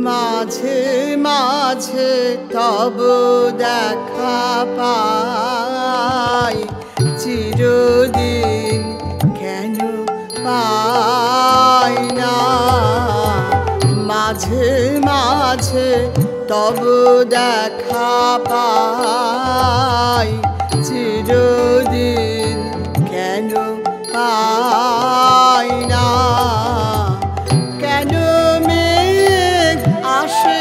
মাঝে মাঝে তব দেখা পাই, চিরদিন কেন পাই না। মাঝে মাঝে তব দেখা পাই, চিরদিন কেন পাই না। কেন মেঘ আসে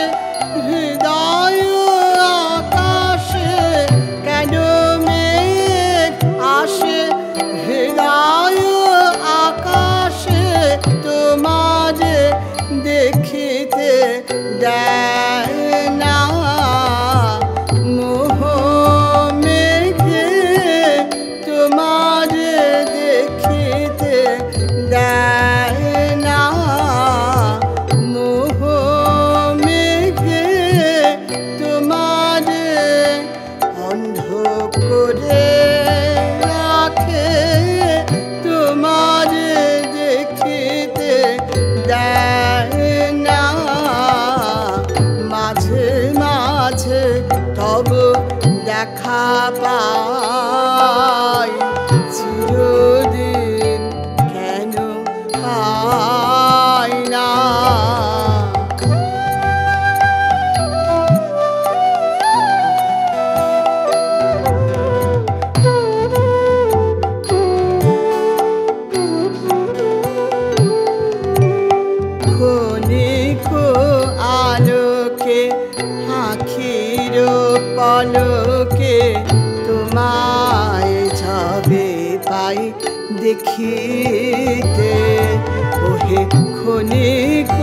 হৃদয় আকাশে, কেন মেঘ আসে হৃদয় আকাশে, তোমারে দেখিতে দেয় না। মোহ মেঘে তোমারে দেখিতে দেয় না। মোহ মেঘে তোমারে অন্ধ করে রাখে, তোমারে দেখিতে দেয় না। মাঝে মাঝে তব দেখা পাই, চিরদিন কেন পাই না। ক্ষণিক আলোকে আখির পলকে তোমায় যাবে পাই দেখিতে। ওহে ক্ষণিক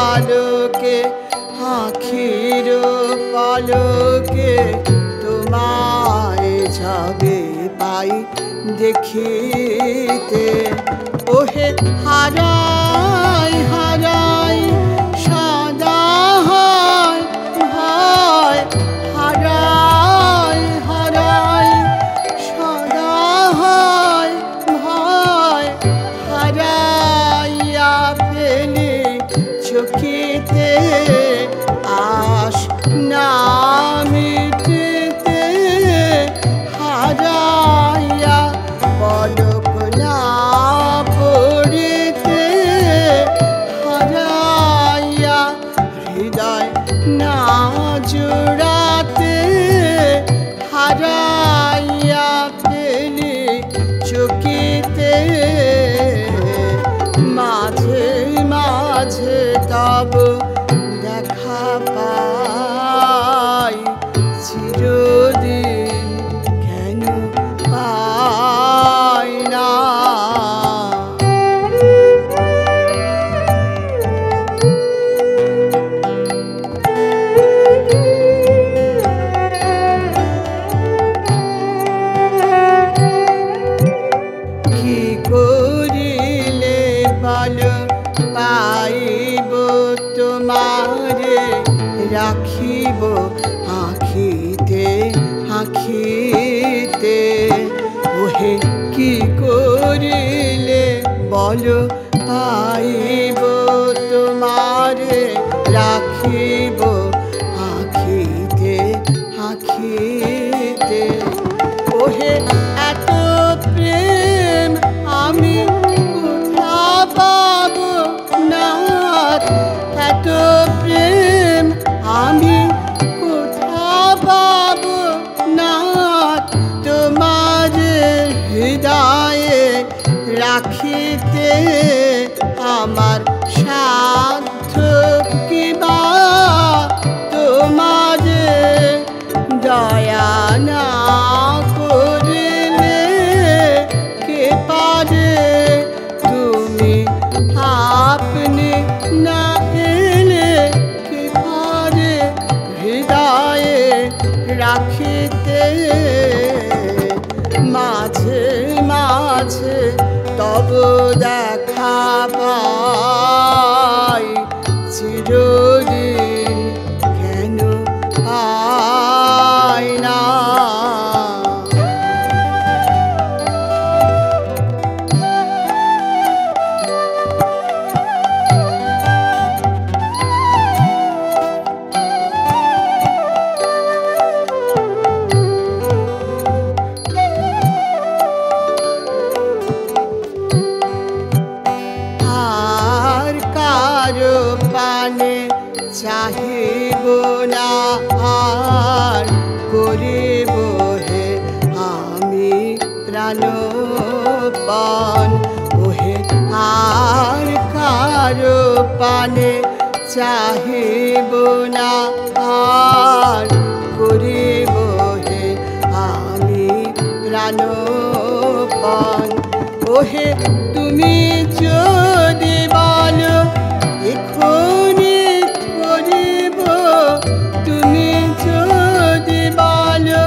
আলোকে আখির পলকে তোমায় যাবে পাই দেখিতে। ওহে হারাই হারাই সদা হয় ভয়, হারাই হারাই সদা হয় ভয়। হারাইয়া ফেলি চকিতে আশ না মিটিতে, হারাইয়া পলক না পড়িতে, হারাইয়া হৃদয় না জোড়াতে, হারাইয়া ফেলি চকিতে। মাঝে মাঝে তব দেখা পাই, চিরদিন কেন পাই না। কি করিলে ভালো পাইব তোমারে, রাখিব আখিতে আখিতে। ওহে কি করিলে বলো পাইব তোমারে, রাখিব আখিতে আখিতে। ওহে এত প্রেম আমি কোথা পাব নাথ, এত প্রেম আমি কোথা পাব নাথ। তোমার হৃদয়ে রাখিতে আমার সাধ্য কিবা, তোমার দয়া না করিলে কে পারে। তুমি আপনি না এলে কে পারে হৃদয়ে রাখিতে। মাঝে মাঝে তব দেখা পাই, চিরদিন কেন পাই না। কারো পানে চাহিব না আর করিব হে আমি প্রাণপণ ওহে আর কারো পানে চাহিব না আর করিব হে আমি প্রাণপণ ওহে তুমি যদি বলো এখনি করিব তুমি যদি বলো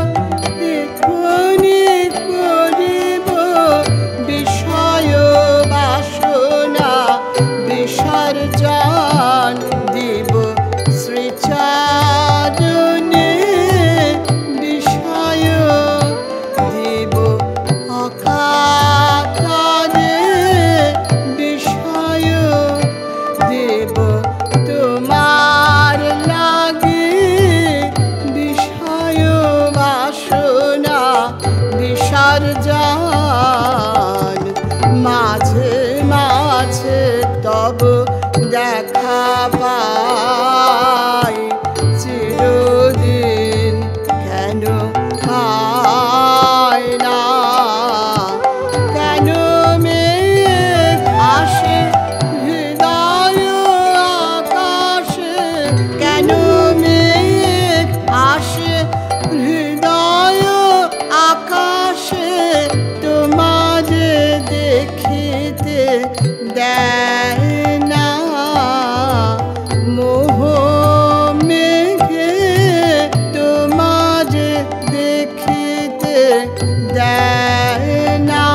এখনি করিব বিষয় বাসনা বিসর্জন দিব শ্রীচরণে বিষয় দিব অকাতরে বিষয় দেব তোমার লাগে বিষয় বাসনা বিসর্জন মাঝে মাঝে তব দেখা পাই চিরদিন কেন পাই না কেন মেঘ আসে হৃদয় আকাশে কেন মেঘ আসে হৃদয় আকাশে তোমারে দেখিতে দেয় না মোহ মেঘে তোমারে দেখিতে দেয় না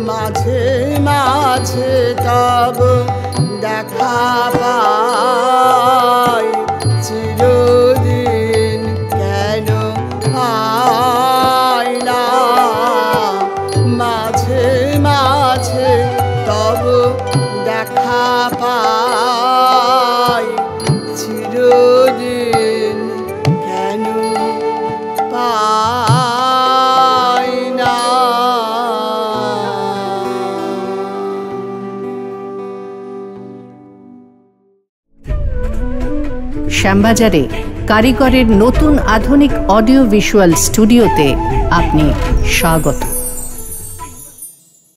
মাঝে মাঝে তব দেখা পাই চিরদিন কেন পাই না মাঝে মাঝে তব দেখা পাই চিরদিন কেন পাই না। শ্যামবাজারে কারিগরের নতুন আধুনিক অডিও ভিজুয়াল স্টুডিওতে আপনি স্বাগত।